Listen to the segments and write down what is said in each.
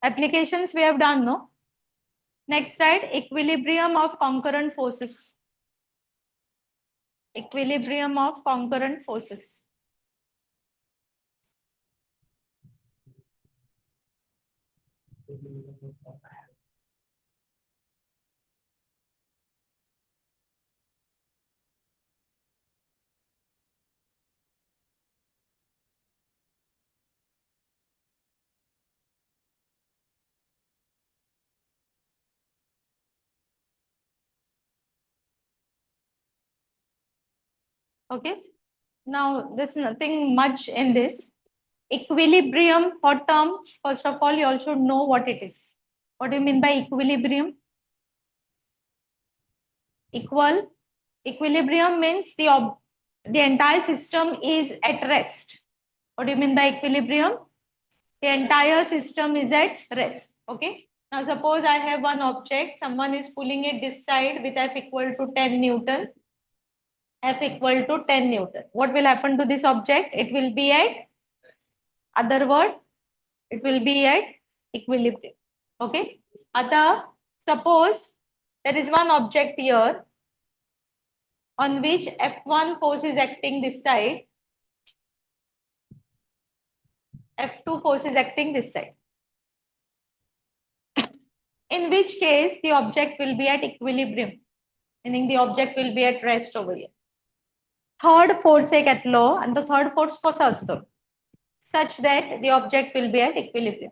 Applications we have done, no? Next, right? Equilibrium of concurrent forces. Equilibrium of concurrent forces. Okay. Now, there's nothing much in this. Equilibrium, what term? First of all, you all should know what it is. What do you mean by equilibrium? Equilibrium means the entire system is at rest. What do you mean by equilibrium? The entire system is at rest. Okay. Now suppose I have one object, someone is pulling it this side with F equal to 10 Newton. F equal to 10 Newton. What will happen to this object? It will be at, other word, it will be at equilibrium. Okay. Other, suppose there is one object here on which F1 force is acting this side, F2 force is acting this side. In which case the object will be at equilibrium, meaning the object will be at rest over here. Third force एक घेतलो and the third force कसा असतो? Such that the object will be at equilibrium.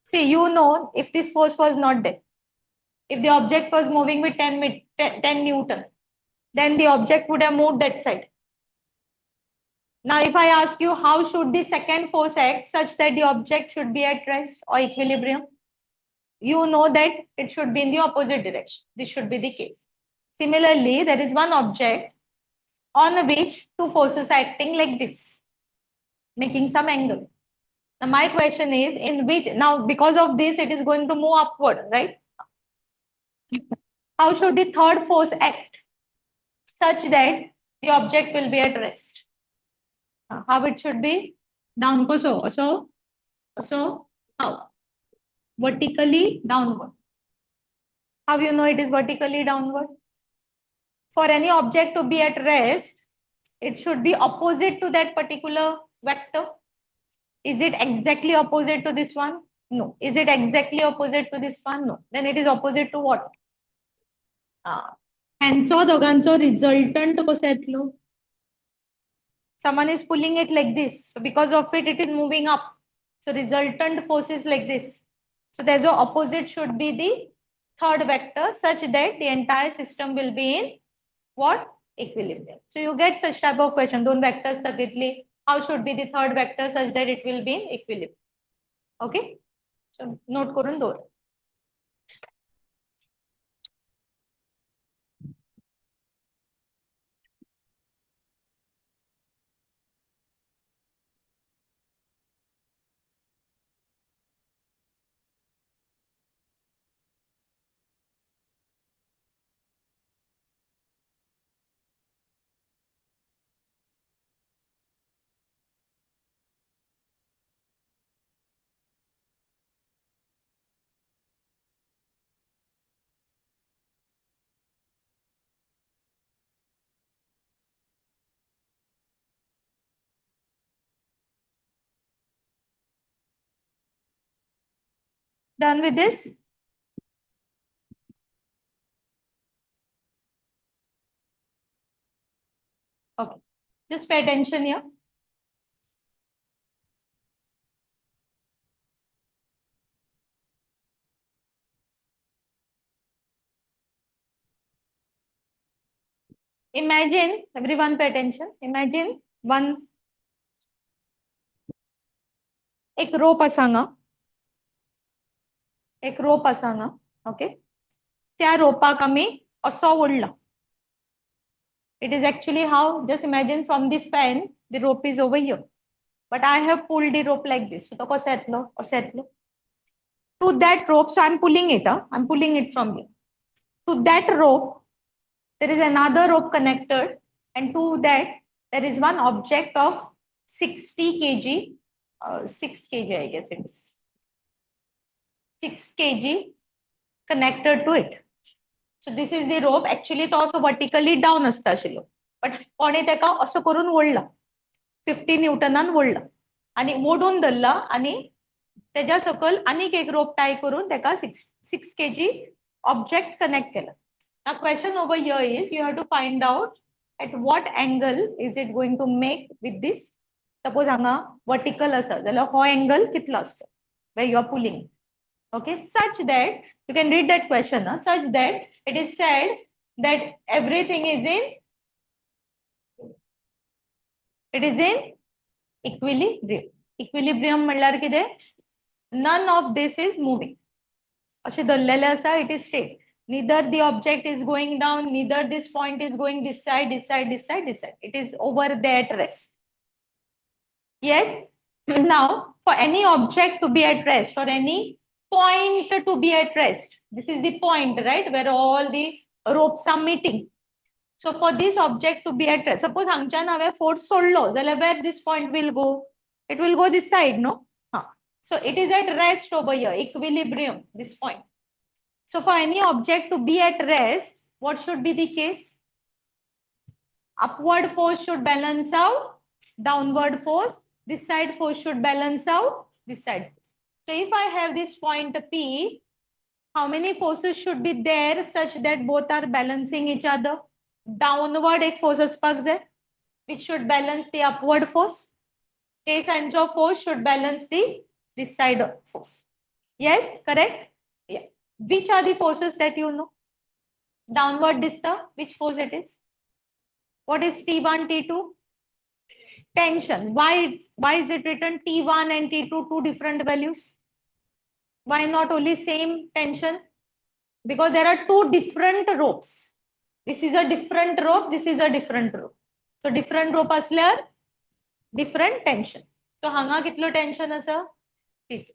See, you know, if this force was not there, if the object was moving with 10 Newton, then the object would have moved that side. Now, if I ask you how should the second force act such that the object should be at rest or equilibrium, you know that it should be in the opposite direction. This should be the case. Similarly, there is one object on which two forces are acting like this, making some angle. Now, my question is, in which, now because of this, it is going to move upward, right? How should the third force act such that the object will be at rest? How it should be? Down, so, how? Vertically downward. How you know it is vertically downward? For any object to be at rest, it should be opposite to that particular vector. Is it exactly opposite to this one? No. Is it exactly opposite to this one? No. Then it is opposite to what? Hanso दोघांचो resultant कसो येतलो? Someone is pulling it like this. So because of it, it is moving up. So resultant force is like this. So there's a opposite should be the third vector such that the entire system will be in what? Equilibrium. So you get such type of question. दोन vectors तगितली. How should be the third vector such that it will be in equilibrium? Okay. So note करून दोन. Done with this? Okay. Just pay attention here. Imagine, everyone pay attention. Imagine one, एक rope असांगा. एक rope असांगा. Okay. त्या रोपाक आमी असो ओढला. It is actually how, just imagine from the fan, the rope is over here. But I have pulled the rope like this. So to कसो येतलो? असो येतलो. To that rope, so I'm pulling it. I'm pulling it from here. To that rope, there is another rope connected, and to that there is one object of 60 kg, 6 kg I guess it is. 6 kg connected to it. So this is the rope. Actually तो असो vertically down असता आशिल्लो, but कोणे तेका असो करून ओडला, 50 न्यूटनान ओडला आणि मोडून धरला आणि तेज्या सकल आनीक एक रोप टाय करून तेका 6 kg object connect केला. Now question over here is you have to find out at what angle is it going to make with this. Suppose हांगा vertical आसा जाल्यार हो angle कितलो असतो where you are pulling. Okay, such that you can read that question, such that it is said that everything is in equilibrium. Equilibrium म्हणल्यार कितें? None of this is moving. अशें धरलेलें आसा, it is straight. Neither the object is going down, neither this point is going this side, this side, this side, this side. It is over there at rest. Yes. Now, for any object to be at rest, or any point to be at rest, this is the point, right, where all the ropes are meeting. So for this object to be at rest, suppose हांगच्यान हांवें force सोडलो जाल्यार where this point will go? It will go this side, no? So it is at rest over here, equilibrium, this point. So for any object to be at rest, what should be the case? Upward force should balance out downward force. This side force should balance out this side. So if I have this point P, how many forces should be there such that both are balancing each other? Downward एक force असपाक जाय, which should balance the upward force. This sense of force should balance this side of force. Yes, correct? Yeah. Which are the forces that you know? Downward disturb, which force it is? What is T1, T2? Tension. Why is it written T1 and T2, two different values? Why not only same tension? Because there are two different ropes. This is a different rope, this is a different rope. So different rope asल्यार different tension. So hanga kitlo tension asa? T2.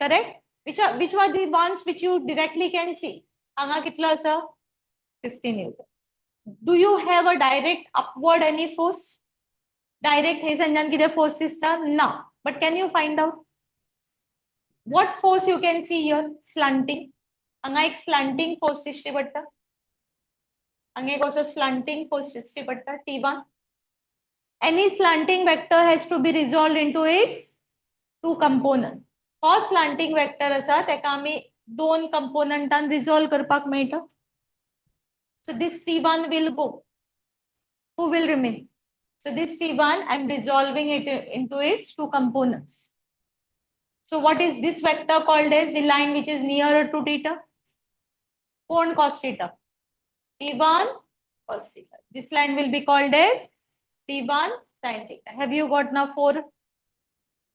Correct? Which were the ones which you directly can see? Hanga kitlo asa? 15 Newton. Do you have a direct upward any force? Direct हे संज्ञान किती force दिसता? No. But can you find out? What force you can see here? Slanting. हांगा एक slanting force दिश्टी पडटा. हांगा एक also slanting force दिश्टी पडटा. T1. Any slanting vector has to be resolved into its two components. हो slanting vector असा तेका आमी दोन componentan resolve करपाक मेळटा. So this T1 will go. Who will remain? So this T1, I'm resolving it into its two components. So what is this vector called as? The line which is nearer to theta? Cone cos theta. T1 cos theta. This line will be called as T1 sin theta. Have you got now four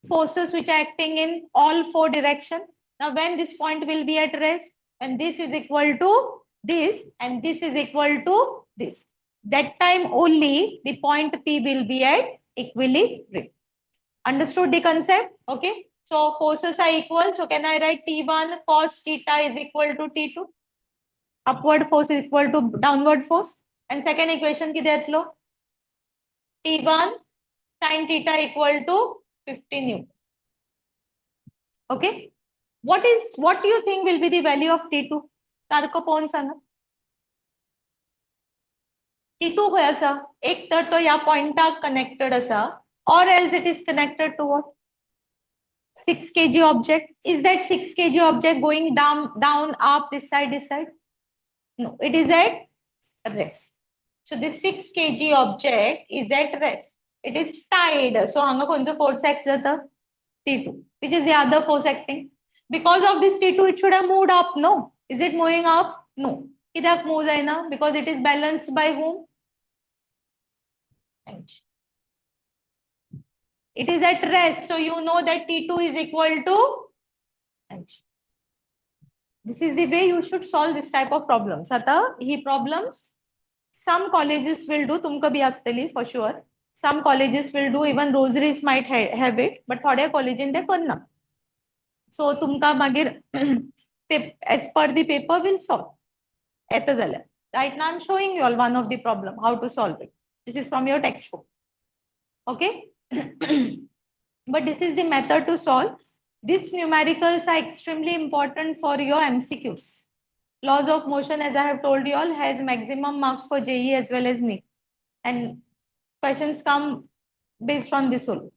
forces which are acting in all four directions? Now when this point will be at rest? When this is equal to this and this is equal to this. That time only the point P will be at equilibrium. Understood the concept? Okay. So forces are equal. So can I write T1 cos theta is equal to T2? Upward force is equal to downward force. And second equation ki detlo? T1 sin theta equal to 50 Newton. Okay. What do you think will be the value of T2? तारको पाहून सांगा. T2 खंय आसा? एक तर तो या पॉइंटाक connected आसा, or else it is connected to what? 6 kg object. Is that 6 kg object going down, up, this side? No, it is at rest. So this 6 kg object is at rest. It is tied. So hanga koncha force act jata? T2. Which is the other force acting? Because of this T2, it should have moved up, no? Is it moving up? No. Kidak moves aina? Because it is balanced by whom? It is at rest. So you know that T2 is equal to. This is the way you should solve this type of problems. Ata he problems some colleges will do. Tumka bhi asteli for sure. Some colleges will do. Even Rosaries might have it. But thode college in the karna. So tumka magir as per the paper will solve. Right now I'm showing you all one of the problem how to solve it. This is from your textbook. Okay. But this is the method to solve. These numericals are extremely important for your MCQs. Laws of motion, as I have told you all, has maximum marks for JEE as well as NEET. And questions come based on this only.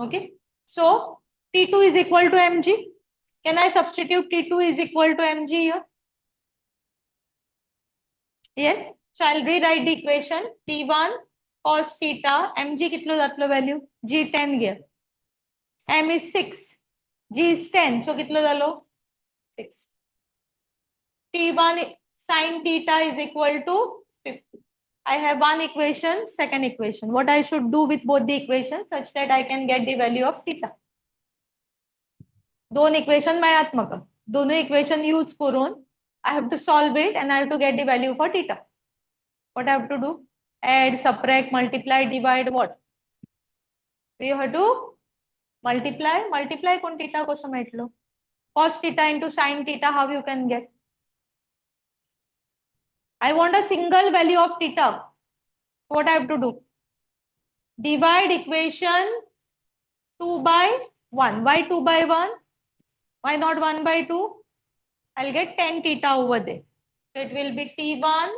Okay. So T2 is equal to mg. Can I substitute T2 is equal to mg here? Yes. So I'll rewrite the equation. T1 cos theta, mg kitlo datlo value? G 10 here. M is 6. G is 10. So kitlo dalo? 6. T1 sin theta is equal to 50. I have one equation, second equation. What I should do with both the equations such that I can get the value of theta. दोन equation मेळ्ळ्यात दोनों equation use करून I have to solve it and I have to get the value for theta. What I have to do? Add, subtract, multiply, divide, what? We have to multiply कोण theta कसं मेळटलो? Cos theta into sin theta, how you can get? I want a single value of theta. What I have to do? Divide equation 2 by 1. Why 2 by 1? Why not 1 by 2? I'll get 10 theta over there. So it will be T1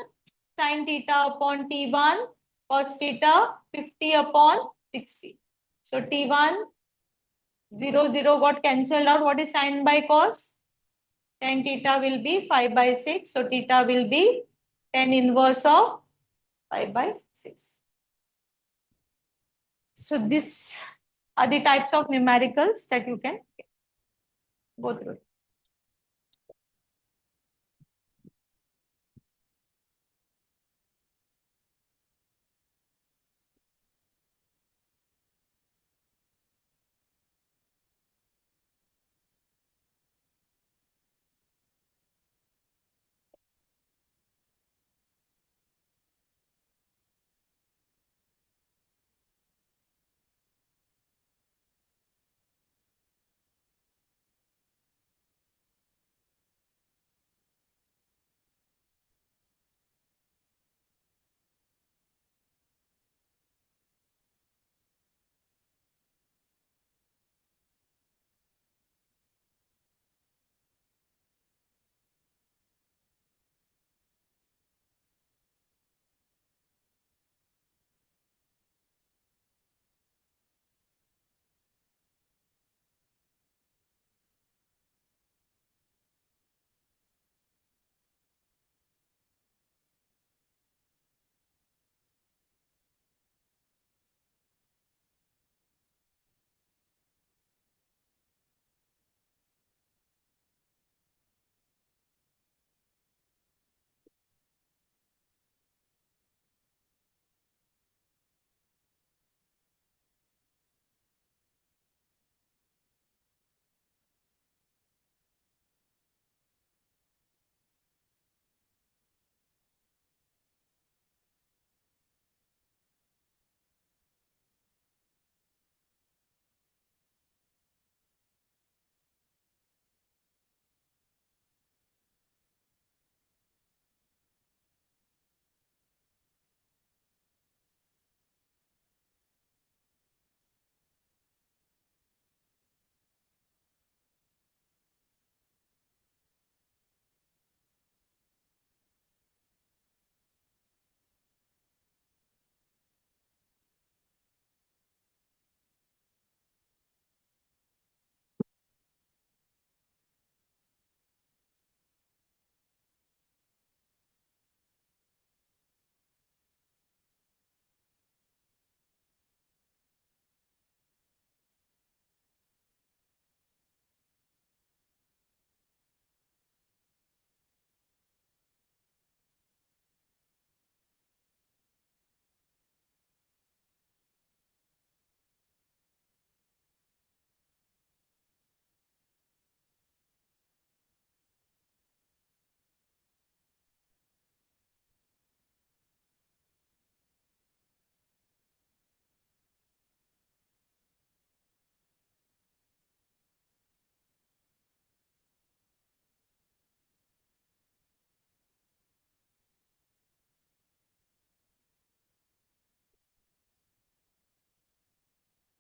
sin theta upon T1 cos theta 50 upon 60. So T1 0 got cancelled out. What is sin by cos? Tan theta will be 5 by 6. So theta will be tan inverse of 5 by 6. So these are the types of numericals that you can go through.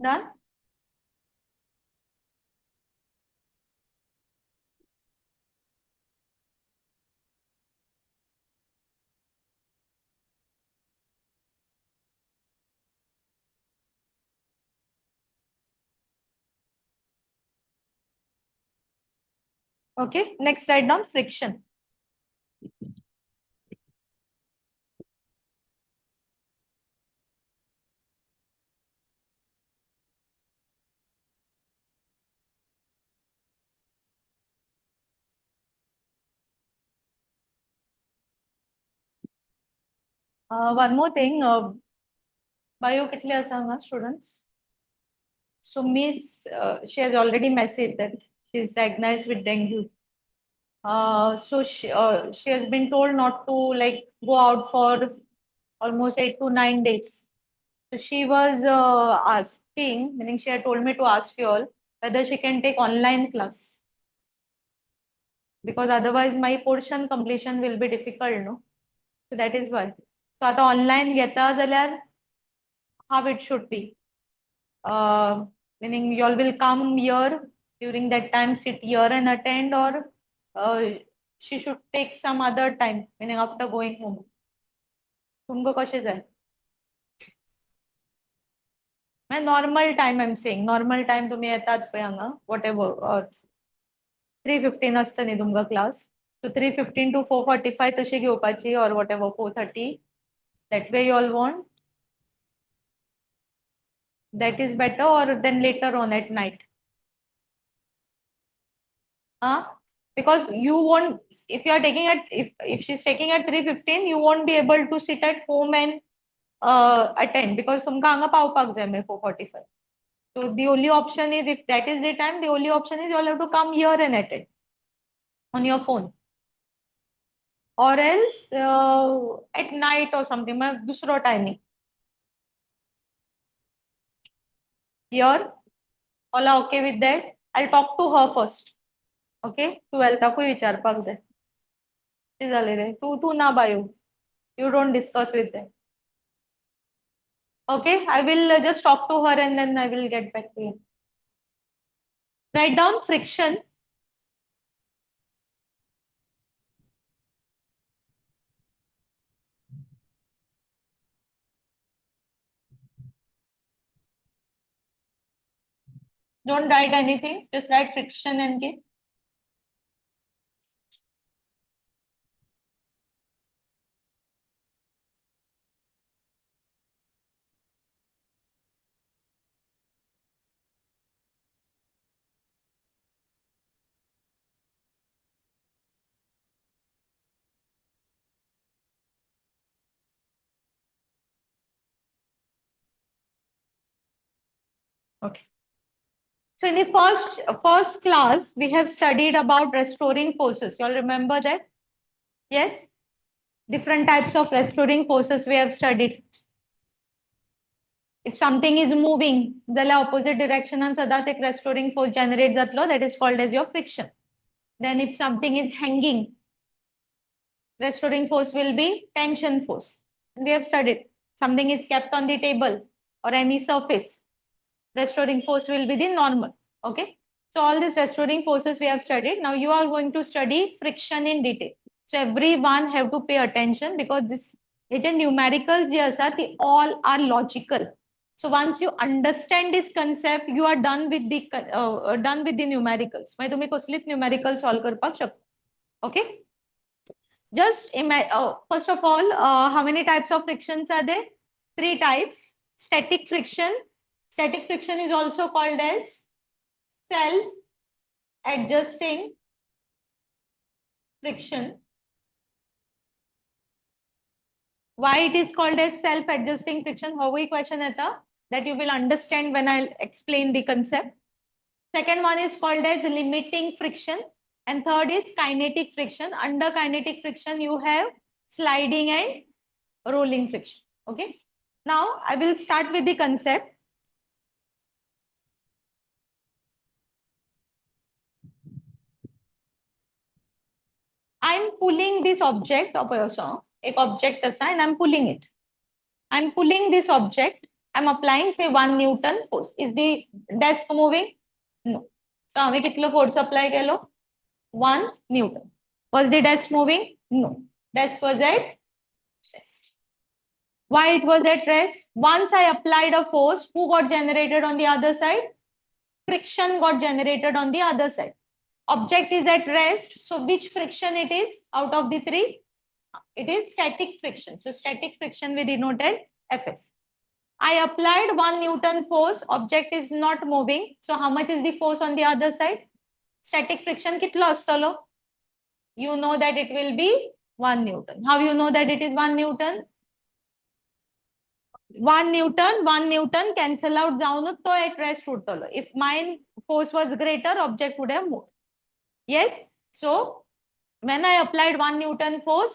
Done? Okay, next write down friction. One more thing, bio कितले आसा students? So Miss, she has already messaged that she is diagnosed with dengue. So she has been told not to like go out for almost 8 to 9 days. So she was asking, meaning she had told me to ask you all whether she can take online class, because otherwise my portion completion will be difficult, no? So that is why. So आता online घेता जाल्यार how it should be. Meaning you all will come here during that time, sit here and attend, or she should take some other time, meaning after going home. तुमको कशें जाय? My normal time I'm saying, normal time तुम्ही येतात पळय हांगा, whatever, 3:15 असता न्ही तुमकां class. So 3:15 to 4:45 तशी घेवपाची, or whatever 4:30. That way you all want? That is better, or then later on at night? Because you won't, if you are taking at, if she's taking at 3:15, you won't be able to sit at home and attend, because तुमकां हांगा पावपाक जाय मागीर 4:45. So the only option is, if that is the time, the only option is you all have to come here and attend on your phone, or else at night or something. मैं दूसरा timing. Here, all are okay with that? I'll talk to her first. Okay, 12th विचारपाक जाय. कितें जालें रे? तू ना bio. You don't discuss with them. Okay, I will just talk to her and then I will get back to you. Write down friction. Don't write anything, just write friction and K. Okay. So in the first class, we have studied about restoring forces. You all remember that? Yes? Different types of restoring forces we have studied. If something is moving, the opposite direction and sadat ek restoring force generates that law, that is called as your friction. Then if something is hanging, restoring force will be tension force. We have studied. Something is kept on the table or any surface, restoring force will be the normal. Okay. So all these restoring forces we have studied. Now you are going to study friction in detail. So everyone have to pay attention, because this numericals they all are logical. So once you understand this concept, you are done with the numericals. मैं तुम्हें कसलीच numerical solve करपाक शकता. Okay. Just imagine, first of all, how many types of frictions are there? 3 types. Static friction. Static friction is also called as self-adjusting friction. Why it is called as self-adjusting friction? How we question that you will understand when I'll explain the concept. Second one is called as limiting friction. And third is kinetic friction. Under kinetic friction, you have sliding and rolling friction. Okay. Now I will start with the concept. I'm pulling this object of a object and I'm pulling it. I'm pulling this object. I'm applying say 1 Newton force. Is the desk moving? No. So आम्ही कितलो force apply Kelo? 1 Newton. Was the desk moving? No. Desk was at rest. Why it was at rest? Once I applied a force, who got generated on the other side? Friction got generated on the other side. Object is at rest. So which friction it is out of the three? It is static friction. So static friction we denoted Fs. I applied 1 Newton force. Object is not moving. So how much is the force on the other side? Static friction kitlo astalo? You know that it will be 1 Newton. How you know that it is 1 Newton? 1 Newton cancel out down to at rest urtalo. If my force was greater, object would have moved. Yes. So when I applied 1 Newton force,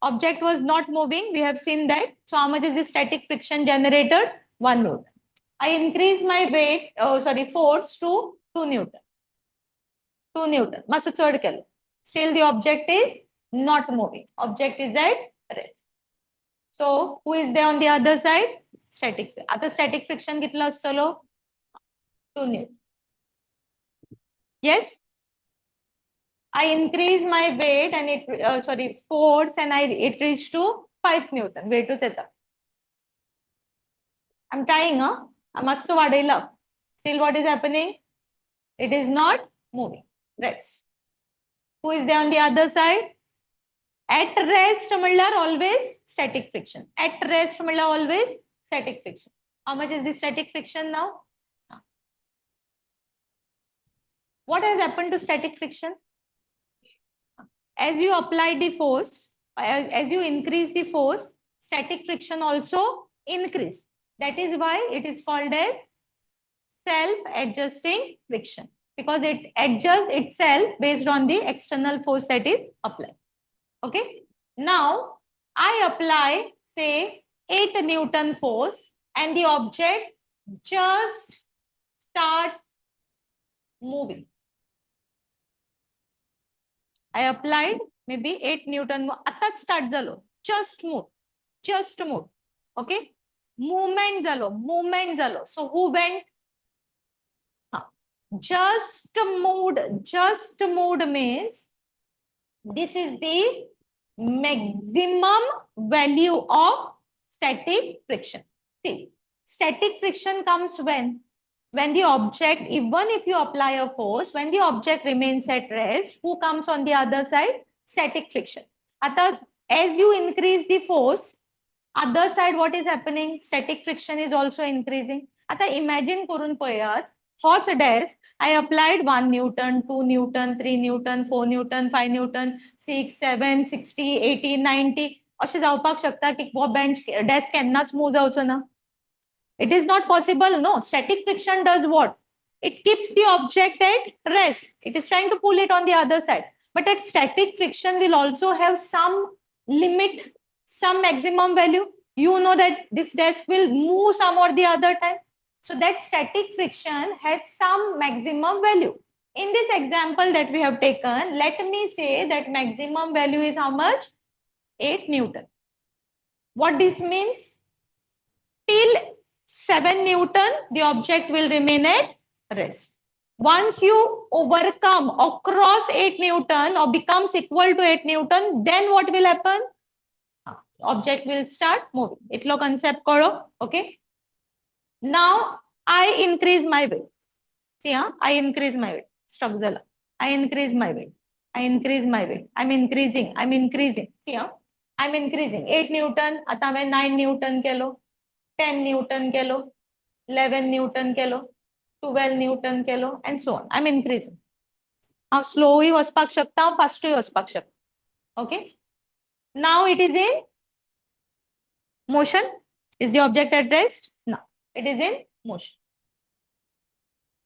object was not moving. We have seen that. So how much is the static friction generated? 1 Newton. I increase my force to 2 Newton. 2 Newton. Still the object is not moving. Object is at rest. So who is there on the other side? Static. आता static friction कितला असतलो? 2 Newton. Yes. I increase my weight and force and it reached to 5 Newton. Weight to theta. I'm trying, I must vadila. Still what is happening? It is not moving. Rest. Who is there on the other side? At rest, always static friction. At rest, always static friction. How much is the static friction now? What has happened to static friction? As you apply the force, as you increase the force, static friction also increase. That is why it is called as self-adjusting friction, because it adjusts itself based on the external force that is applied. Okay. Now I apply, say, 8 Newton force and the object just starts moving. I applied maybe 8 Newton. Attack start zalo. Just move. Just move. Okay. Movement zalo. So who went? Just moved. Just moved means this is the maximum value of static friction. See, static friction comes when the object, even if you apply a force, when the object remains at rest, who comes on the other side? Static friction. As you increase the force, other side, what is happening? Static friction is also increasing. Imagine kurun poyat, hot desk, I applied 1 Newton, 2 Newton, 3 Newton, 4 Newton, 5 Newton, 6, 7, 60, 80, 90. अशें जावपाक शकता की वो bench desk केन्नाच move जावचो ना. It is not possible, no. Static friction does what? It keeps the object at rest. It is trying to pull it on the other side. But at static friction will also have some limit, some maximum value. You know that this desk will move some or the other time. So that static friction has some maximum value. In this example that we have taken, let me say that maximum value is how much? 8 Newton. What this means? Till 7 Newton, the object will remain at rest. Once you overcome or cross 8 Newton or becomes equal to 8 Newton, then what will happen? Object will start moving. Itlo concept karo, okay? Now I increase my weight. See, I increase my weight. Stop zala. I increase my weight. I increase my weight. I'm increasing. See, I'm increasing. 8 Newton. आता मैं 9 Newton Kelo. 10 Newton kilo, 11 Newton kilo, 12 Newton kilo, and so on. I'm increasing. How slow ही वचपाक शकता, fast ही वचपाक शकता. Okay. Now it is in motion. Is the object at rest? No. It is in motion.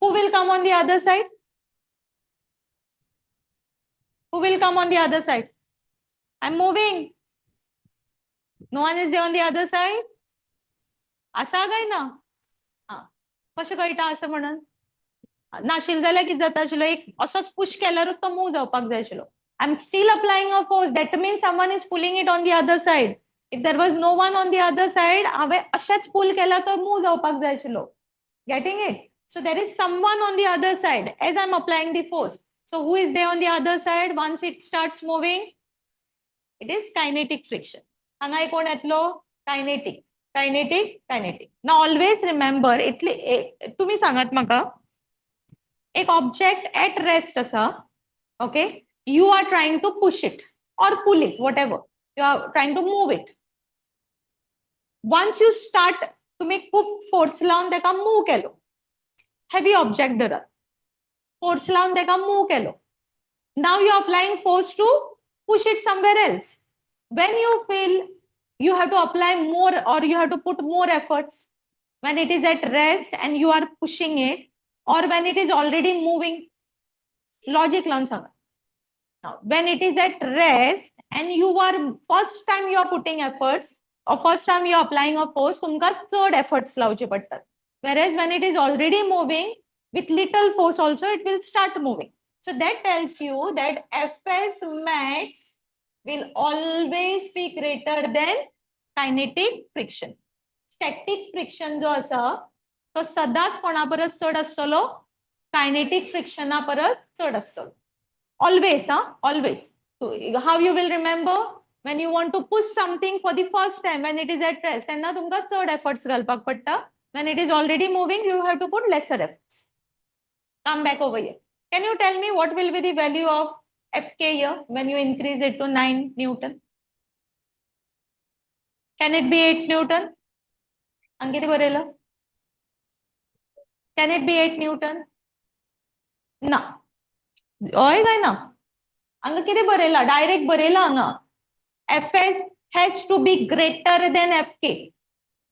Who will come on the other side? Who will come on the other side? I'm moving. No one is there on the other side. असा काय ना कशें कळटा असं म्हणून नाशिल जाल्यार कितें जाता आशिल्लो एक असोच पुश केल्यारूच तो मूव जावपाक जाय आशिल्लो I am still applying a force that means someone is pulling it on the other side if there was no one on the other side हांवें अशेंच पुल केल्यार तो मूव जावपाक जाय आशिल्लो getting it so there is someone on the other side as I am applying the force so who is there on the other side once it starts moving it is kinetic friction हांगा कोण येतलो kinetic Now always remember, तुम्ही सांगात म्हाका एक object at rest आसा Okay, you are trying to push it or pull it, whatever. You are trying to move it. Once you start to make force लावून तेका move केलो, heavy object धरत, force लावून तेका move Kelo. Now you are applying force to push it somewhere else. When you feel you have to apply more or you have to put more efforts, when it is at rest and you are pushing it, or when it is already moving, logic learn somewhere. Now, when it is at rest and you are first time you are putting efforts or first time you are applying a force, तुमका third efforts लावचे पडतात. Whereas when it is already moving, with little force also it will start moving. So that tells you that Fs max will always be greater than kinetic friction. Static friction जो असा तो सदाच कोणा परस चढ असतलो, kinetic friction ना परस चढ असतलो. Always, always. So how you will remember when you want to push something for the first time when it is at rest, and now तुमका third efforts घालपाक पडटा. When it is already moving, you have to put lesser efforts. Come back over here. Can you tell me what will be the value of Fk here when you increase it to 9 Newton? Can it be 8 Newton? Ankit Barela? Can it be 8 Newton? No. होय काय ना? हांगा किती बरयला? Direct बरयला हांगा. Fs has to be greater than Fk.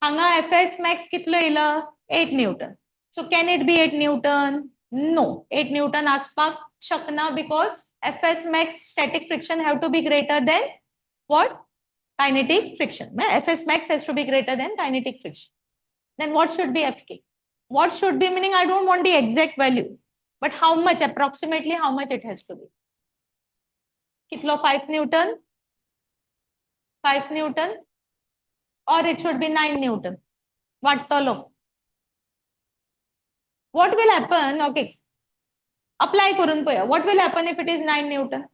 हांगा Fs max कितलो येयला? 8 Newton. So can it be 8 Newton? No. 8 Newton आसपाक शकना because Fs max static friction have to be greater than what? Kinetic friction. Fs max has to be greater than kinetic friction. Then what should be Fk? What should be, meaning I don't want the exact value, but how much, approximately how much it has to be? Kitlo 5 Newton? 5 Newton? Or it should be 9 Newton? What tolo? What will happen? Okay. Apply kurun poya. What will happen if it is 9 Newton?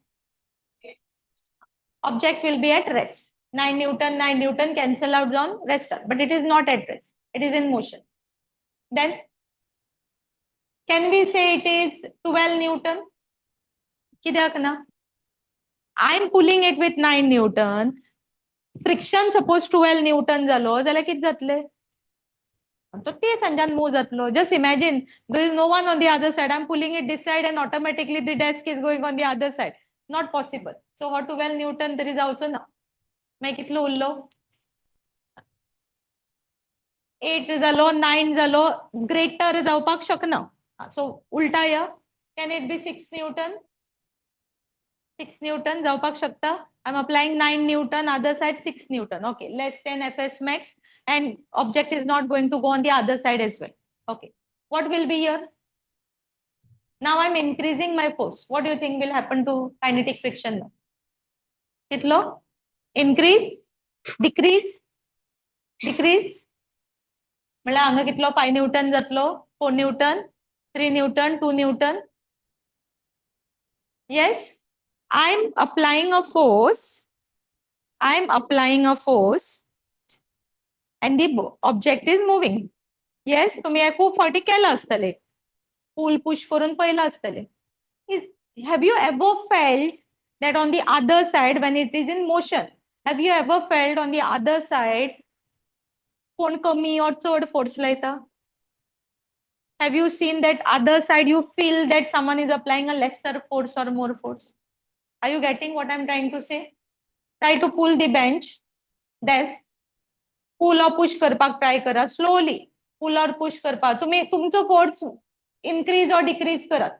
Object will be at rest. 9 Newton cancel out on rest, but it is not at rest. It is in motion. Then can we say it is 12 Newton? कित्याक ना? I am pulling it with 9 Newton. Friction suppose 12 Newton जालो, जाल्यार कित जातले? So ते संजान move जातलो. Just imagine there is no one on the other side. I am pulling it this side and automatically the desk is going on the other side. Not possible. So how 12 Newton there is also now. मैं कितलो उरलो? 8 जालो, 9 जालो, greater जावपाक शकना. So उलटा या. Can it be 6 Newton? 6 Newton जावपाक शकता. I'm applying 9 Newton, other side 6 Newton. Okay, less than Fs max, and object is not going to go on the other side as well. Okay, what will be here? Now I'm increasing my force. What do you think will happen to kinetic friction now? Kitlo? Increase? Decrease? Decrease? Mala anga kitlo 5 Newton jatlo? 4 Newton? 3 Newton? 2 Newton? Yes? I'm applying a force. I'm applying a force. And the object is moving. Yes, तुम्ही खूप फाटी केला असतले. Pull, push करून पहिला असतले. Have you ever felt that on the other side when it is in motion? Have you ever felt on the other side कोण कमी or चढ force लायता? Have you seen that other side you feel that someone is applying a lesser force or more force? Are you getting what I'm trying to say? Try to pull the bench, desk. Pull or push करपाक try करा slowly. Pull or push करपाक. तुम्ही तुमचं force increase or decrease करत.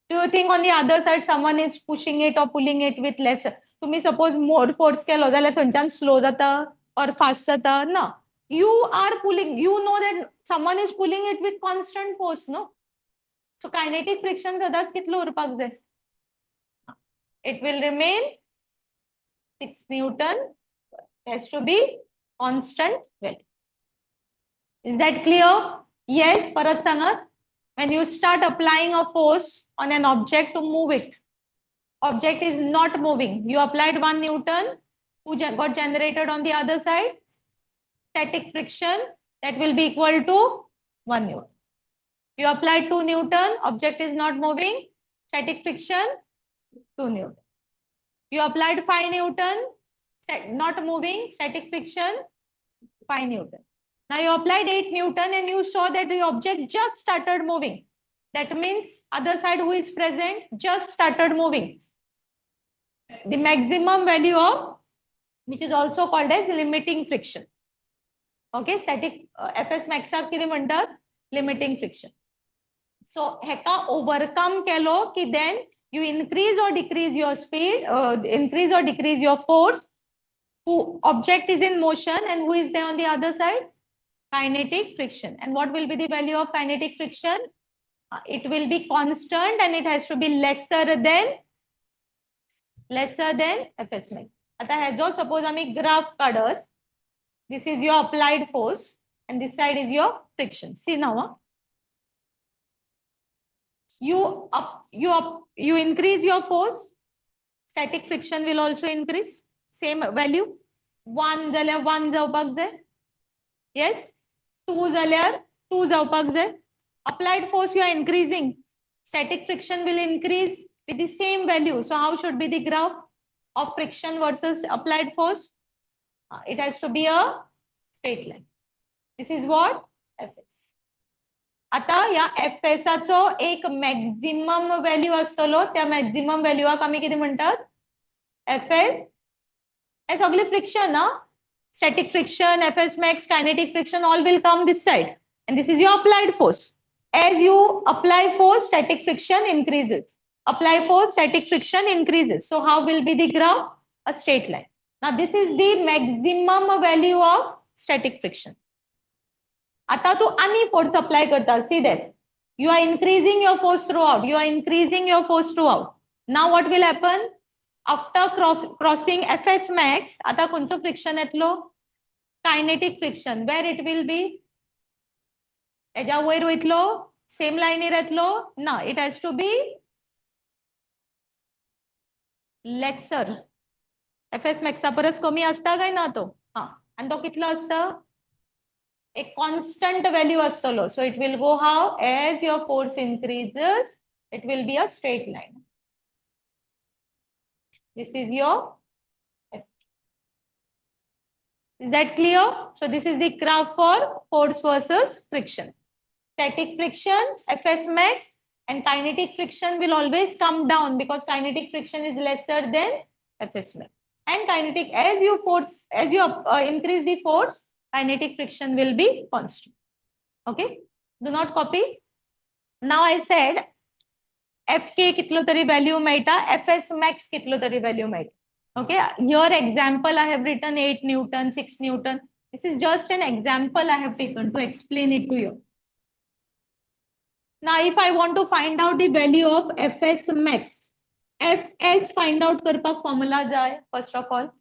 Do you think on the other side someone is pushing it or pulling it with lesser? तुम्ही suppose more force केलो जाल्यार थंयच्यान slow जाता or fast जाता? No. You are pulling. You know that someone is pulling it with constant force, no? So kinetic friction सदांच कितलो उरपाक जाय? It will remain 6 Newton. It has to be constant value. Is that clear? Yes, परत सांगा. When you start applying a force on an object to move it, object is not moving. You applied 1 Newton, who got generated on the other side? Static friction, that will be equal to 1 Newton. You applied 2 Newton, object is not moving. Static friction, 2 Newton. You applied 5 Newton, not moving, static friction, 5 Newton. Now you applied 8 Newton and you saw that the object just started moving. That means other side who is present just started moving. The maximum value of, which is also called as limiting friction. Okay, static Fs max किती म्हणतात limiting friction. So हेका overcome केलो की then you increase or decrease your speed, increase or decrease your force. Who object is in motion and who is there on the other side? Kinetic friction. And what will be the value of kinetic friction? It will be constant and it has to be lesser than Fs max. आता ह्याचो suppose आम्ही graph काढत. This is your applied force and this side is your friction. See now. You increase your force, static friction will also increase. Same value. 1 जाल्यार 1 जावपाक जाय. Yes. 2 जाल्यार 2 जावपाक जाय. Applied force you are increasing. Static friction will increase with the same value. So how should be the graph of friction versus applied force? It has to be a straight line. This is what Fs. आता या Fs'चो एक maximum value असतलो त्या maximum व्हॅल्यूक आम्ही किती म्हणतात Fs. हे सगळे friction ना static friction, Fs max, kinetic friction all will come this side and this is your applied force. As you apply force, static friction increases. Apply force, static friction increases. So how will be the graph? A straight line. Now this is the maximum value of static friction. आता तू any force apply करता. See that. You are increasing your force throughout. You are increasing your force throughout. Now what will happen? After crossing Fs max, आता कोणचो friction येतलो? Kinetic friction. Where it will be? हेच्या वयर वयतलो? Same line येतलो? No, it has to be lesser. Fs max चा परस कमी असता काय ना तो? हा. आणि तो कितलो असता? A constant value astolo. So it will go how? As your force increases, it will be a straight line. This is your F. Is that clear? So this is the graph for force versus friction. Static friction, Fs max, and kinetic friction will always come down because kinetic friction is lesser than Fs max. And kinetic, as you increase the force, kinetic friction will be constant. Okay, do not copy. Now I said Fk kitlo tari value मेळटा, Fs max kitlo tari value मेळटा. Okay, here example I have written 8 Newton, 6 Newton. This is just an example I have taken to explain it to you. Now if I want to find out the value of Fs max, Fs find out करपाक formula जाय first of all.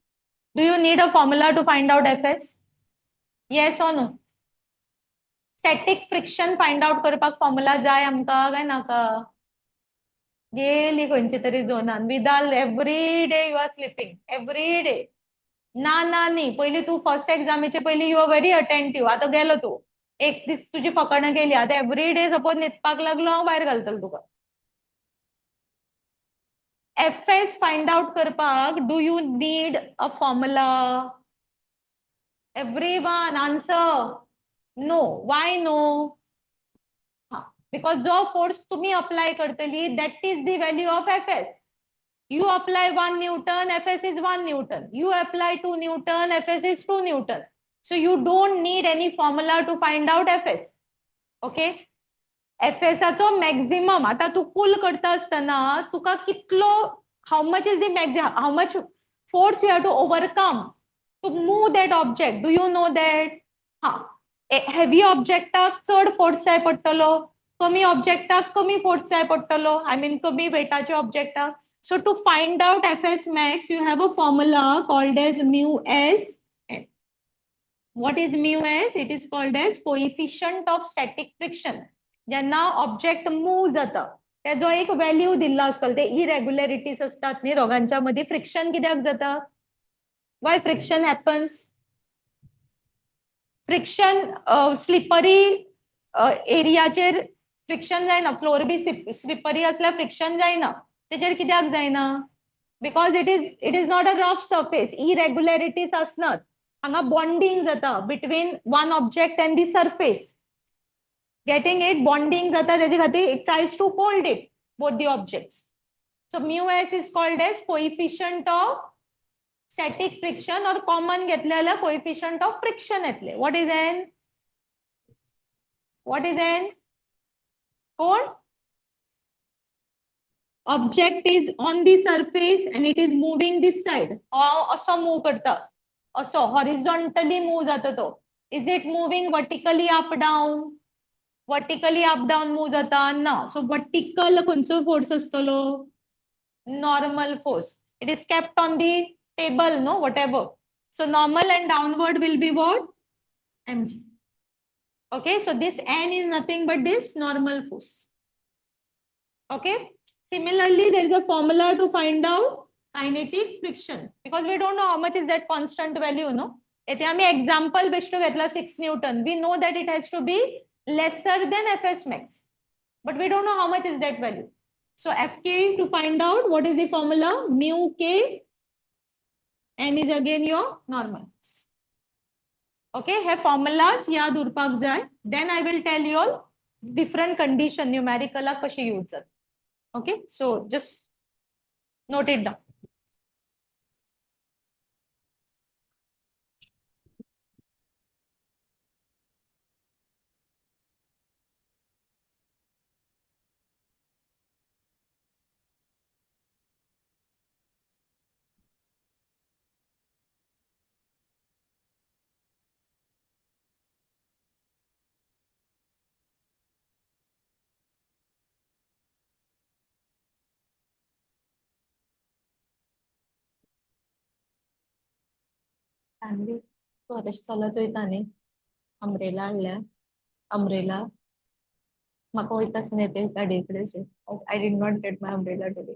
Do you need a formula to find out Fs? Yes or no? Static friction find out करपाक formula जाय आमका काय नाका? गेली खंयची तरी जोनान. Vidal, every day you are sleeping. Every day. ना न्ही. पयली तू फर्स्ट एक्झामीचे पयली you are very attentive. आता गेलो तू. एक दीस तुजी पकडणं गेली. आता every day सपोज न्हिदपाक लागलो हांव भायर घालतलो तुका. Fs find out करपाक do you need a formula? Everyone answer. No. Why no? Because जो force तुम्ही apply करतली, that is the value of Fs. You apply 1 Newton, Fs is 1 Newton. You apply 2 Newton, Fs is 2 Newton. So you don't need any formula to find out Fs. Okay? Fs maximum. आता तू pull करता असताना तुका कितलो, how much is the maximum, how much force you have to overcome to move that object? Do you know that? A heavy object चढ force जाय पडटलो, कमी object कमी force जाय पडटलो. I mean कमी weightaचे object. So to find out Fs max, you have a formula called as mu s n. What is mu s? It is called as coefficient of static friction. जेन्ना object move जाता त्याचो एक value दिल्लो आसतलो. ते इरेग्युलरिटीज असतात न्ही दोगांच्या मदीं. फ्रिक्शन कित्याक जाता? Why friction happens? Friction slippery एरियाचेर फ्रिक्शन जायना. फ्लोर बी स्लिपरी असल्यार फ्रिक्शन जायना. तेजेर कित्याक जायना because it is not a rough surface irregularities आसनात हांगा बॉन्डिंग जाता between one object and the surface getting it bonding जाता तेजे खातीर it tries to hold it both the objects so mu s is called as coefficient of static friction or common घेतले जाल्यार coefficient of friction येतले what is n कोण object is on the surface and it is moving this side असो move करता असो horizontally move जाता तो is it moving vertically up down move जाता ना so vertical खंयचो force असतलो normal force it is kept on the table no whatever so normal and downward will be what mg okay so this n is nothing but this normal force okay similarly there is a formula to find out kinetic friction because we don't know how much is that constant value no येथे आम्ही example बेश्टो घेतला 6 newton we know that it has to be lesser than fs max but we don't know how much is that value so fk to find out what is the formula mu k n is again your normal okay have formulas याद उरपाक जाय then I will tell you all different condition numerical कशी use जाता okay so just note it down family तू आतां चलत वयता न्ही अम्ब्रेला हाडल्या अम्ब्रेला म्हाका वयता आसतना येते गाडये कडेन I did not gate my umbrella today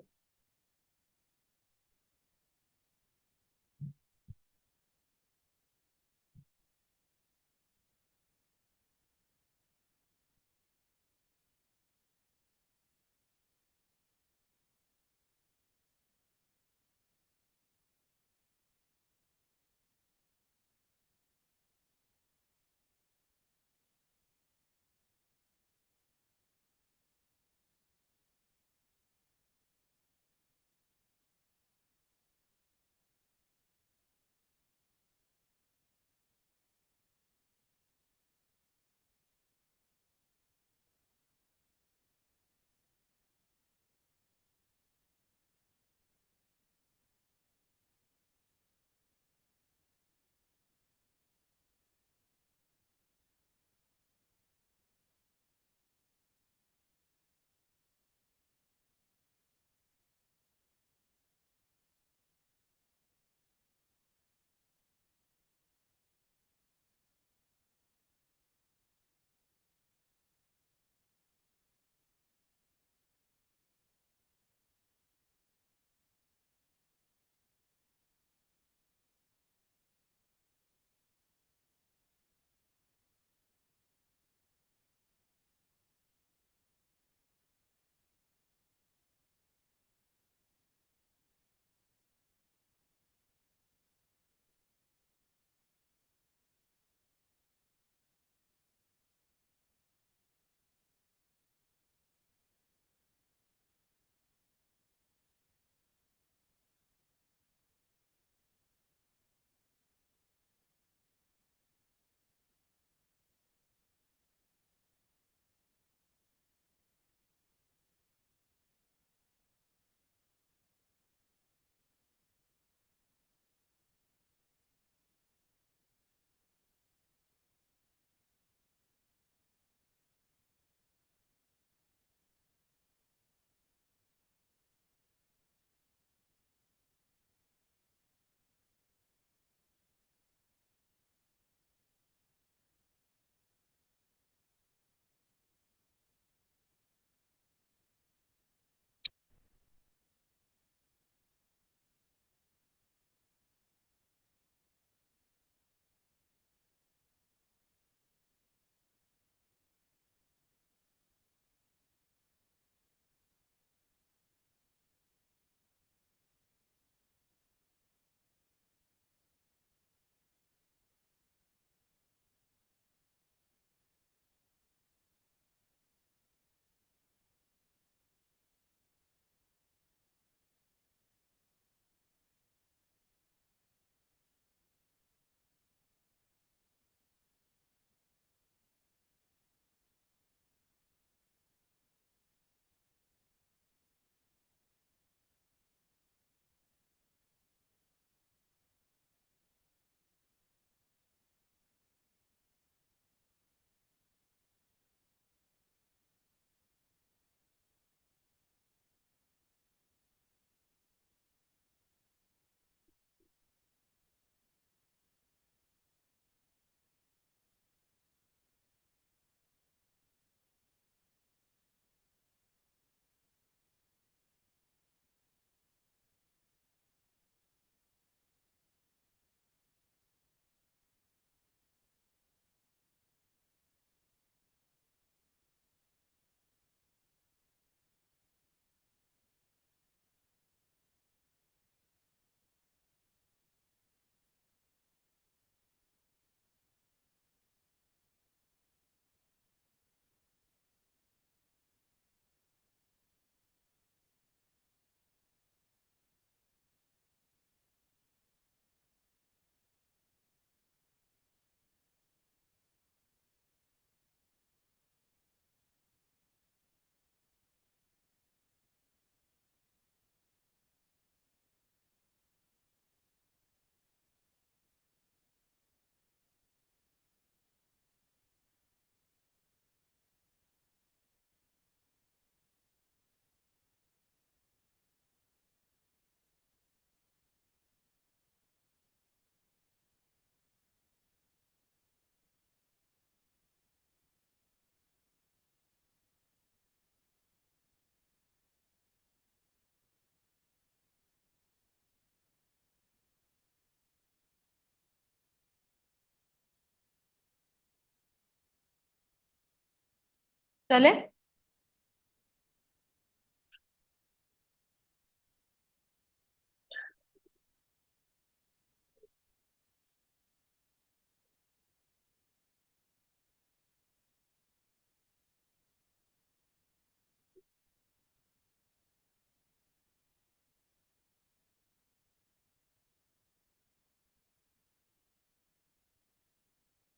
चले.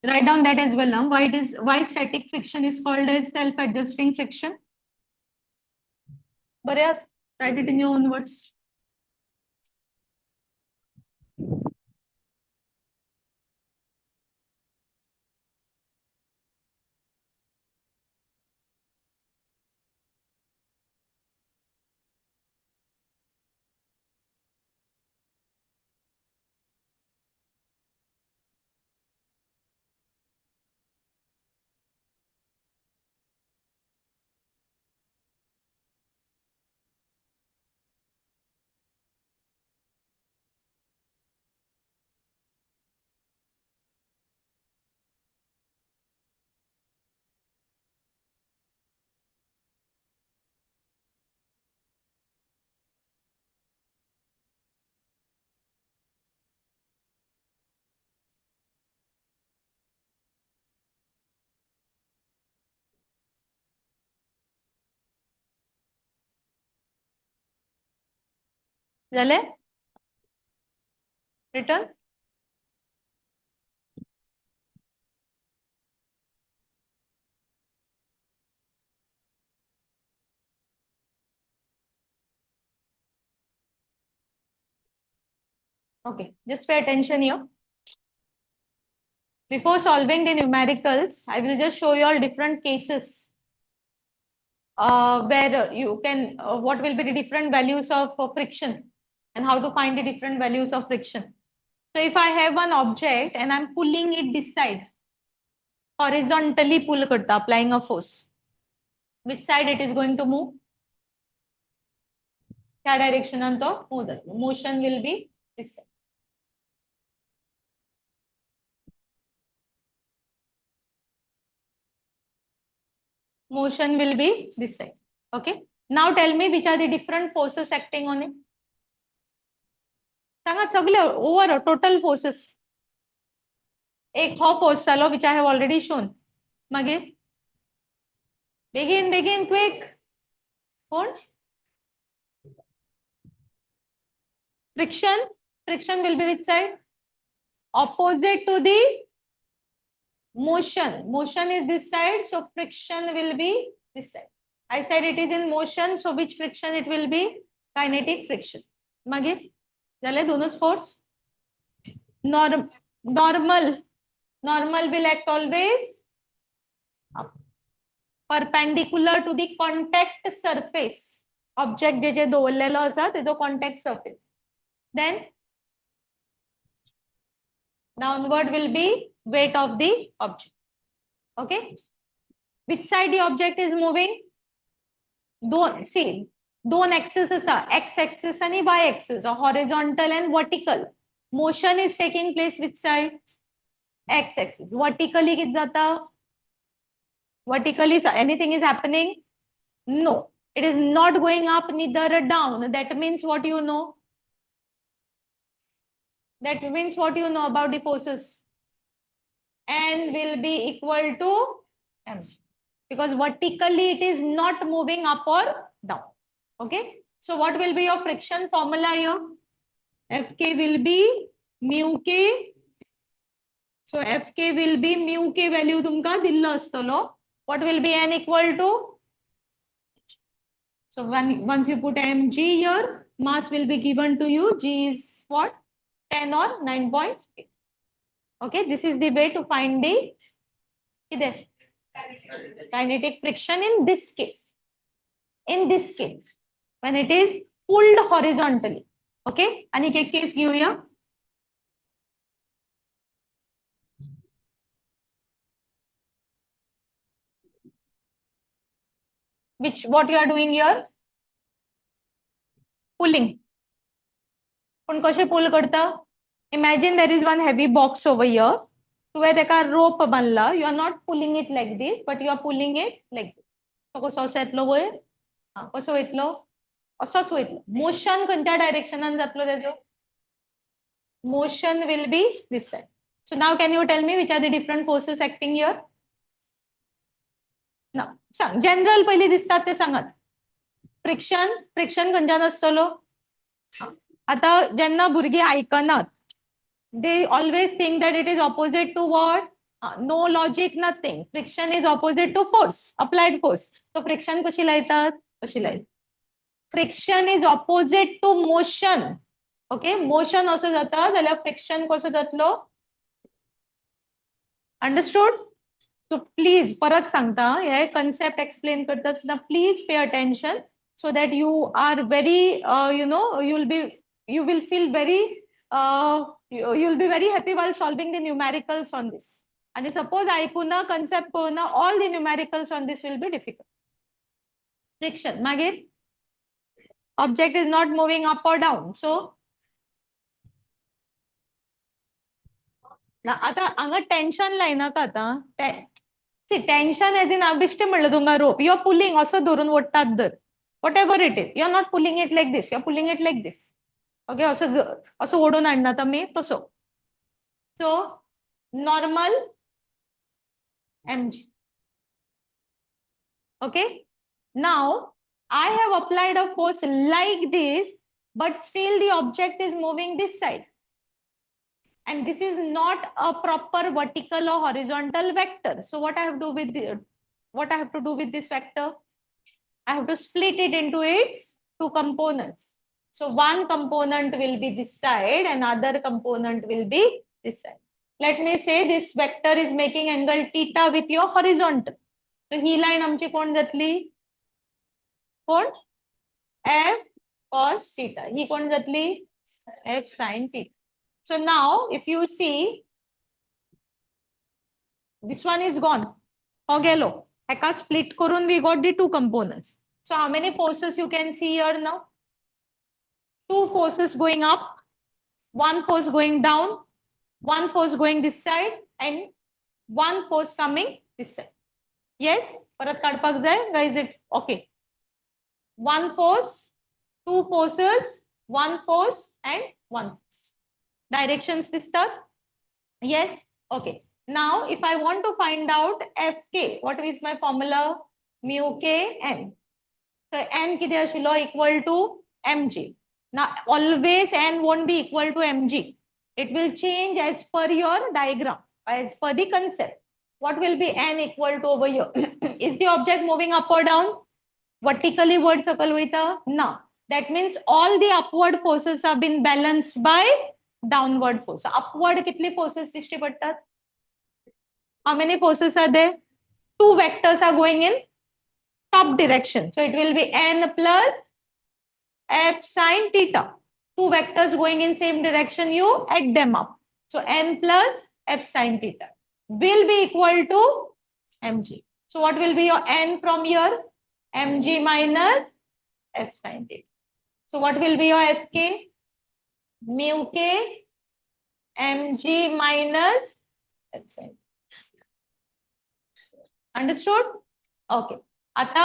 Write down that as well now. Why static friction is called as self-adjusting friction? Bariya, write it in your own words. झाले? Written? Okay, just pay attention here. Before solving the numericals, I will just show you all different cases where you can, what will be the different values of friction and how to find the different values of friction. So if I have one object and I'm pulling it this side, horizontally pull karta, applying a force, which side it is going to move? क्या direction on to move that? Motion will be this side. Motion will be this side. Okay. Now tell me which are the different forces acting on it. सांगा सगळे over total forces. एक हो force चालो which I have already shown. मागीर begin quick. कोण? Friction will be which side? Opposite to the motion. Motion is this side, so friction will be this side. I said it is in motion, so which friction it will be? Kinetic friction. मागीर झाले दोनोच force. Normal will act always perpendicular to the contact surface. Object जे दवरलेलो आसा तेजो contact surface. Then downward will be weight of the object. Okay. Which side the object is moving? दोन axes आसा, x axis and y axis, or horizontal and vertical. Motion is taking place which side? X axis. Vertically किती जाता? Vertically anything is happening? No. It is not going up, neither down. That means what you know? That means what you know about the forces? N will be equal to M. Because vertically it is not moving up or down. Okay. So what will be your friction formula here? Fk will be mu k. So Fk will be mu k value tumka dilla astalo. What will be N equal to? So once you put mg here, mass will be given to you. G is what? 10 or 9.8. Okay, this is the way to find the kinetic friction in this case. In this case, when it is pulled horizontally. Okay, Anik case give here. What you are doing here? Pulling. Pull karta. Imagine there is one heavy box over here. So where there is rope banla, you are not pulling it like this, but you are pulling it like this. तो कसो असो येतलो वयर कसो वयतलो असोच वयतलो motion खंयच्या डायरेक्शनान जातलो तेजो motion will be this side. So now can you tell me which are the different forces acting here? Now सांग जनरल पयली दिसतात ते सांगात फ्रिक्शन फ्रिक्शन खंयच्यान आसतलो आता जेन्ना भुरगीं आयकनात they always think that it is opposite to what no logic nothing friction is opposite to force applied force so friction कशी लायतात कशी लायतात friction is opposite to motion okay motion असो जाता जाल्यार friction कसो जातलो understood so please परत सांगता हे concept explain करता आसतना please pay attention so that you are very you know you will feel very you will be very happy while solving the numericals on this and suppose aikuna concept kona all the numericals on this will be difficult friction magir object is not moving up or down so आता हांगा tension लायनाका आता सी tension as in बेश्टें म्हणलं तुमकां रोप you are pulling असो धरून ओडटात धर whatever it is you are not pulling it like this you are pulling it like this okay असो असो ओडून हाडनात आमी तसो so normal mg okay now I have applied a force like this but still the object is moving this side and this is not a proper vertical or horizontal vector so what I have to do with what I have to do with this vector I have to split it into its two components so one component will be this side and other component will be this side let me say this vector is making angle theta with your horizontal so he line आमची कोण जातली कोण f cos theta ही कोण जातली f sin theta so now if you see this one is gone हो गेलो एका split करून we got the two components so how many forces you can see here now two forces going up one force going down one force going this side and one force coming this side yes परत काढपाक जाय guys it okay one force two forces one force and one force directions disturb yes okay now if I want to find out fk what is my formula mu k n so n किती आशिल्लो equal to mg now always n won't be equal to mg it will change as per your diagram as per the concept what will be n equal to over here is the object moving up or down vertically word circle with no that means all the upward forces have been balanced by downward force so upward kitli forces dishti pattat how many forces are there two vectors are going in top direction so it will be n plus f sin theta two vectors going in same direction you add them up so n plus f sin theta will be equal to mg so what will be your n from here mg minus f sin theta so what will be your fk mu k mg minus f sin understood okay आता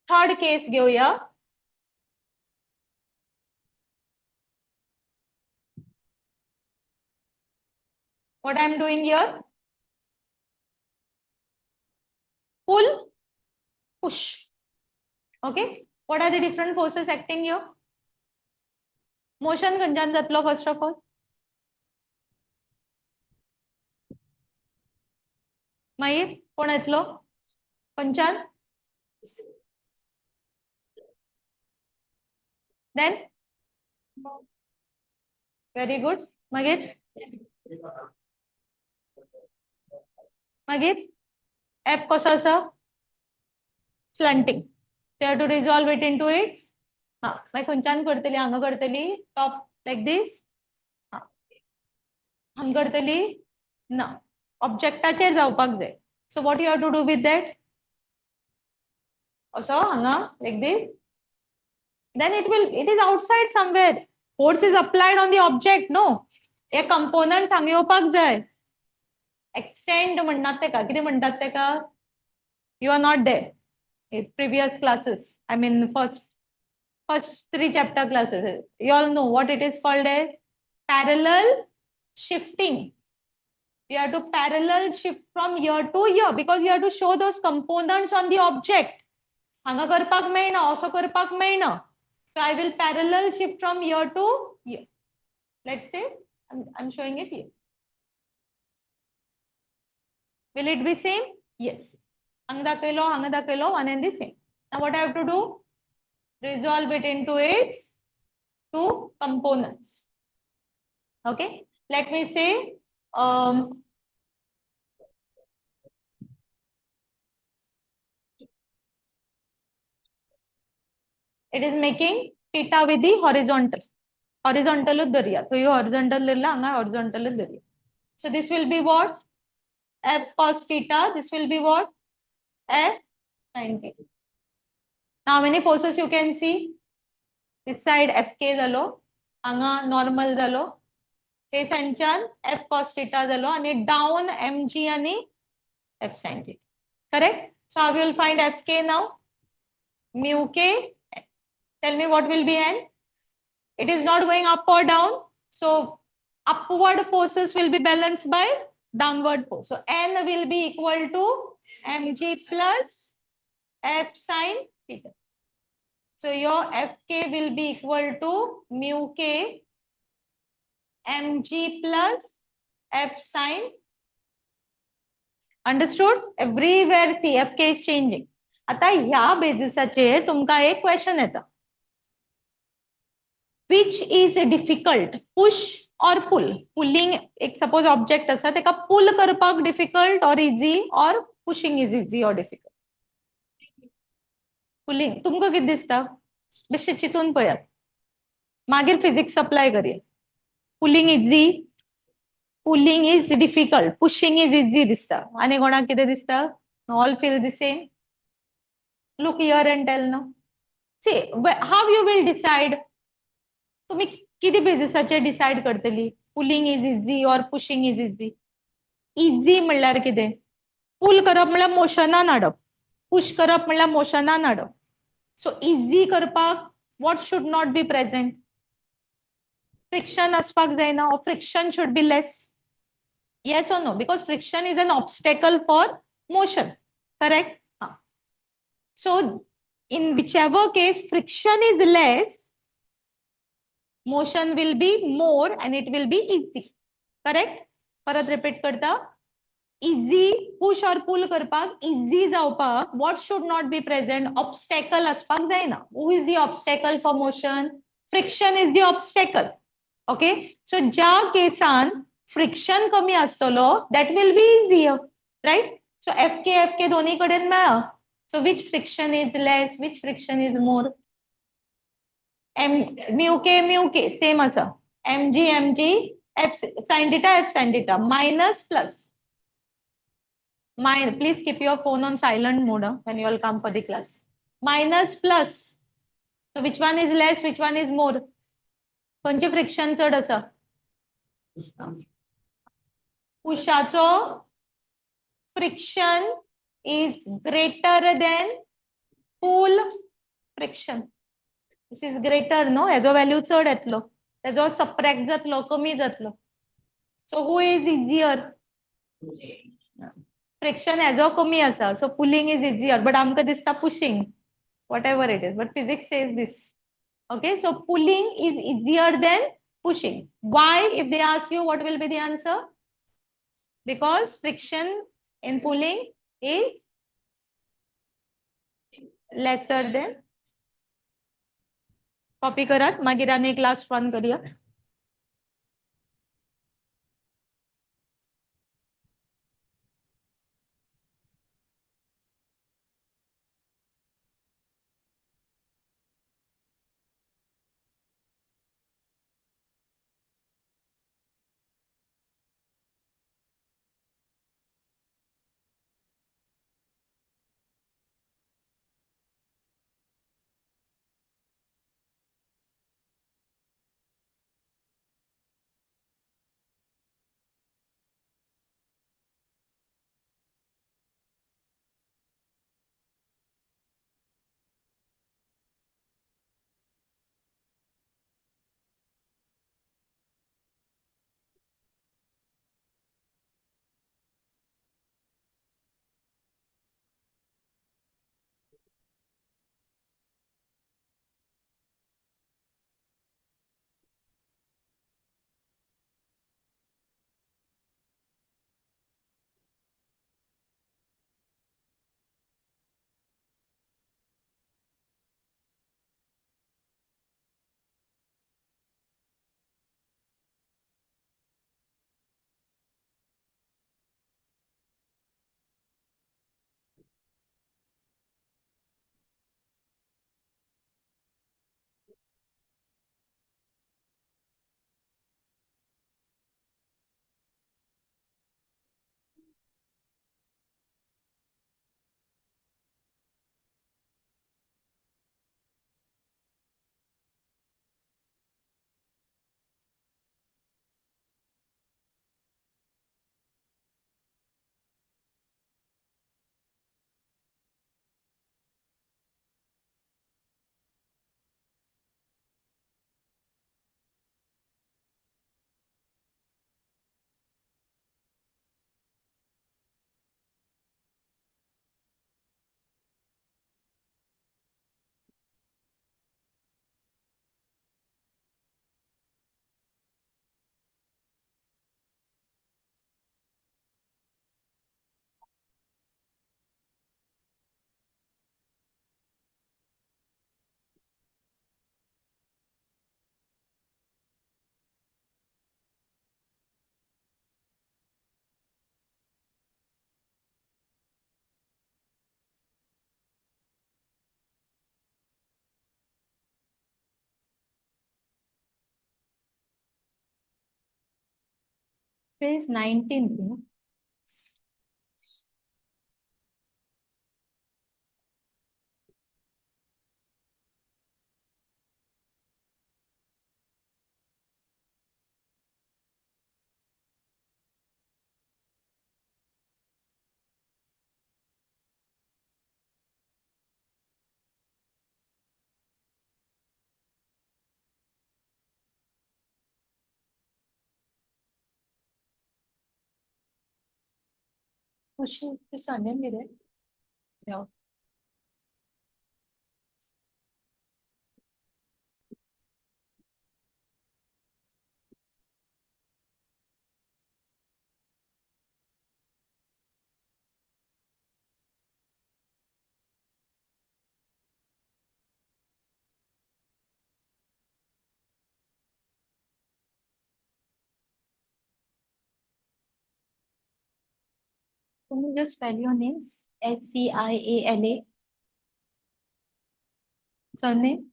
third case घेऊया what I am doing here pull push okay what are the different forces acting here motion खंयच्यान जातलो first of all मागीर कोण येतलो खंयच्यान then very good मागीर मागीर f कसो आसा slanting so you have to resolve it into its मागीर खंयच्यान करतली हांगा करतली top like this हांगा करतली ना ऑब्जेक्टाचेर जावपाक जाय so what you have to do with that also हांगा like this then it is outside somewhere force is applied on the object no a component हांगा येवपाक जाय extend म्हणनात तेका कितें म्हणटात तेका you are not there previous classes. I mean, first three chapter classes. You all know what it is called as parallel shifting. You have to parallel shift from here to here because you have to show those components on the object. हांगा करपाक मेळना, असो करपाक मेळना. So I will parallel shift from here to here. Let's say I'm showing it here. Will it be same? Yes. Hanga dakelo, one and the same. Now what I have to do? Resolve it into its two components. Okay. Let me say it is making theta with the horizontal. Horizontal dariya. So you horizontal lilla, anga horizontal dariya. So this will be what? F cos theta. This will be what? F sin theta. Now how many forces you can see? This side Fk zalo, anga normal zalo. Hey सेंचन F cos theta zalo आणि down mg आणि F sin theta. Correct? So how we will find Fk now? Mu k. Tell me what will be n? It is not going up or down. So upward forces will be balanced by downward force. So n will be equal to mg plus F sin theta. So your Fk will be equal to mu k mg plus F sin. Understood? Everywhere see Fk is changing. आता ह्या बेसिसाचेर तुमका एक question येता. Which is difficult, push or pull? Pulling एक suppose object असा तेका pull करपाक difficult or easy or pushing is easy or difficult? Pulling. तुमका किती दिसता? बेश्टे चिंतून पळयात. मागीर physics apply करूया. Pulling easy, pulling is difficult, pushing is easy दिसता. आनी कोणाक कितें दिसता? All feel the same. Look here and tell now. See, how you will decide? तुम्ही किती बेसिसाचेर डिसाइड करतली? पुलिंग इज इझी और पुशिंग इज इझी? इझी म्हणल्यार कितें? पुल करप म्हणल्यार मोशनान हाडप, पुश करप म्हणल्यार मोशनान हाडप. सो इझी करपाक what should not be present? Friction असपाक जायना or friction should be less? Yes or no? Because friction is an obstacle for motion. Correct? So in whichever case friction is less, motion will be more and it will be easy. Correct? परत repeat करता. Easy push or pull करपाक, easy जावपाक what should not be present? Obstacle असपाक जायना. Who is the obstacle for motion? Friction is the obstacle. Okay? So ज्या केसान friction कमी आसतलो that will be easier. Right? So Fk दोन्ही कडेन मेळा. So which friction is less? Which friction is more? mu k same asa. mg f sin theta minus plus. Please keep your phone on silent mode when you all come for the class. Minus plus. So which one is less? Which one is more? कोणचे friction चड आसा? पुशाचो friction is greater than pull friction. This is greater, no? हेजो value चड येतलो. तेजो subtract जातलो, कमी जातलो. So who is easier? Friction हेजो कमी आसा. So pulling is easier, but आमकां दिसता pushing. Whatever it is, but physics says this. Okay, so pulling is easier than pushing. Why? If they ask you, what will be the answer? Because friction in pulling is lesser than. Copy करात, मागीर आनी एक last one करूया. Page 19. Whose surname is it? Yeah. Can you just spell your names? H-C-I-A-L-A. Surname?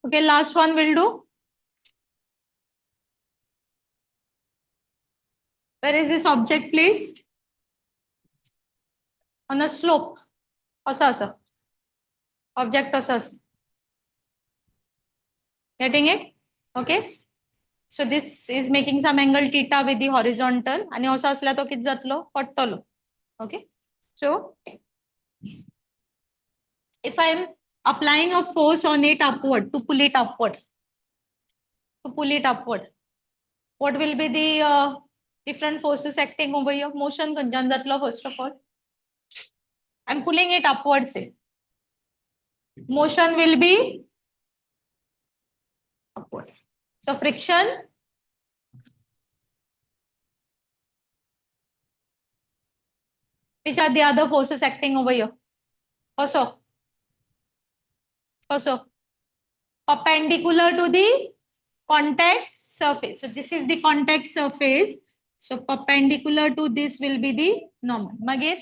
Okay, last one will do. Where is this object placed? On a slope. Asasa. Object asasa. Getting it? Okay. So this is making some angle theta with the horizontal. आणि असं असला तो किती जातलो? पट्टलो. Okay. So if I am applying a force on it upward, to pull it upward, what will be the different forces acting over here? Motion खंयच्यान जातलो first of all? I'm pulling it upwards. Say. Motion will be upward. So friction which are the other forces acting over here? Also perpendicular to the contact surface. So this is the contact surface. So perpendicular to this will be the normal. Magir?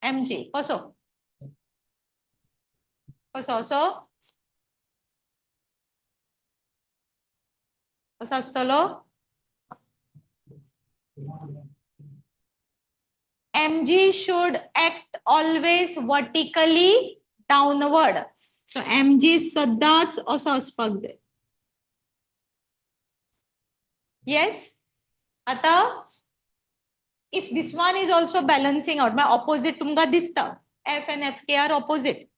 MG. Also. MG should act always vertically downward. So MG सदाच असं असपाक जाय. Yes. आता if this one is also balancing out, my opposite तुमका दिसता. F and FK are opposite.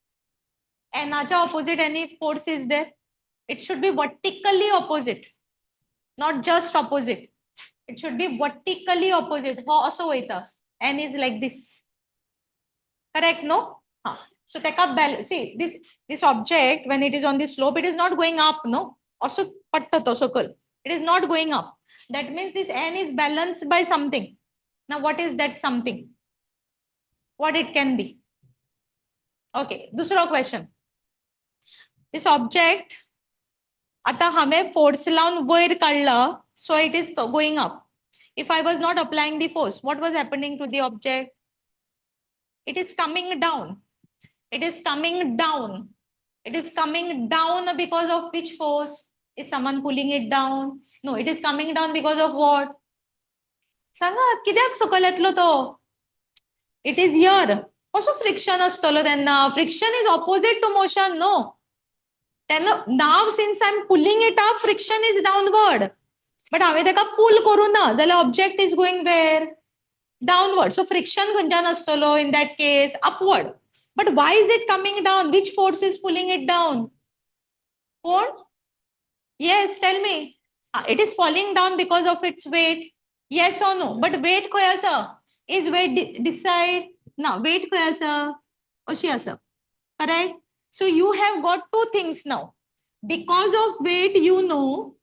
And opposite any force is there. It should be vertically opposite, not just opposite. It should be vertically opposite. How also waita? N is like this. Correct? No? So take up balance. See this object when it is on the slope, it is not going up. No. Also patta circle. It is not going up. That means this N is balanced by something. Now what is that something? What it can be? Okay. दूसरा question. This object आता हमें force लावून वयर काढला, so it is going up. If I was not applying the force, what was happening to the object? It is coming down. It is coming down. It is coming down because of which force? Is someone pulling it down? No, it is coming down because of what? सांगा कित्याक सकयल येतलो तो? It is here. Also friction असतलो त्यांना. Friction is opposite to motion, no? Now since I'm pulling it up, friction is downward. But हांवें ताका pull करूं ना, जाल्यार object is going where? Downward. So friction खंयच्यान आसतलो in that case? Upward. But why is it coming down? Which force is pulling it down? What? Yes, tell me. It is falling down because of its weight. Yes or no? But weight खंय आसा? Is weight decide? Now weight खंय आसा? अशी आसा. Correct? So you have got two things now. Because of weight, you know.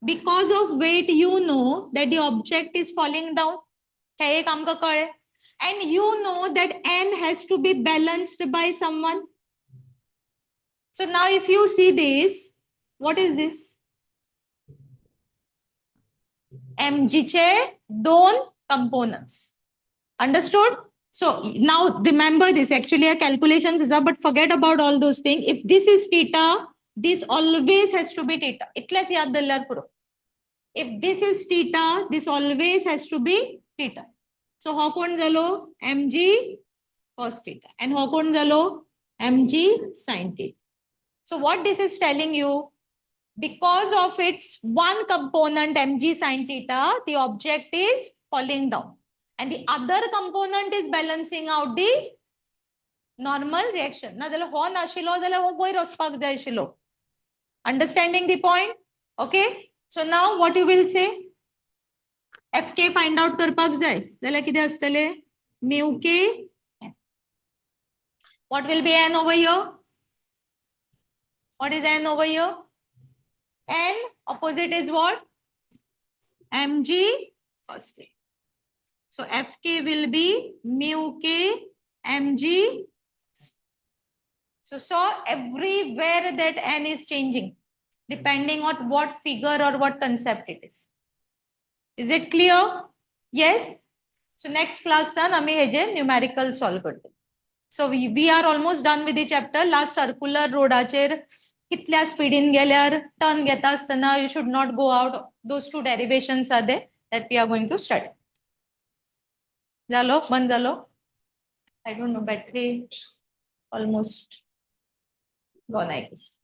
Because of weight, you know that the object is falling down. हे एक आमकां कळ्ळें. And you know that N has to be balanced by someone. So now if you see this, what is this? mg चे दोन components. Understood? So now remember this, actually a calculations is up, but forget about all those things. If this is theta, this always has to be theta. इतलेच याद दवरल्यार पुरो. If this is theta, this always has to be theta. So हो कोण जालो mg cos theta and हो कोण जालो mg sin theta. So what this is telling you, because of its one component mg sin theta, the object is falling down. And the other component is balancing out the normal reaction. Na jalo ho nashilo, jalo ho boy rospak jai shilo. Understanding the point? Okay. So now what you will say? Fk find out करपाक जाय. जाल्यार कितें आसतले? Mu k. What will be n over here? What is n over here? N opposite is what? Mg cos k. So Fk will be mu k mg. So everywhere that n is changing, depending on what figure or what concept it is. Is it clear? Yes. So next class son आम्ही हे जे numerical solve करतो. So we are almost done with the chapter. Last circular रोडाचेर कितल्या स्पीडीन गेल्यार turn घेता आसतना you should not go out. Those two derivations are there that we are going to study. झालो बंद झालो. I don't know, battery almost gone I guess.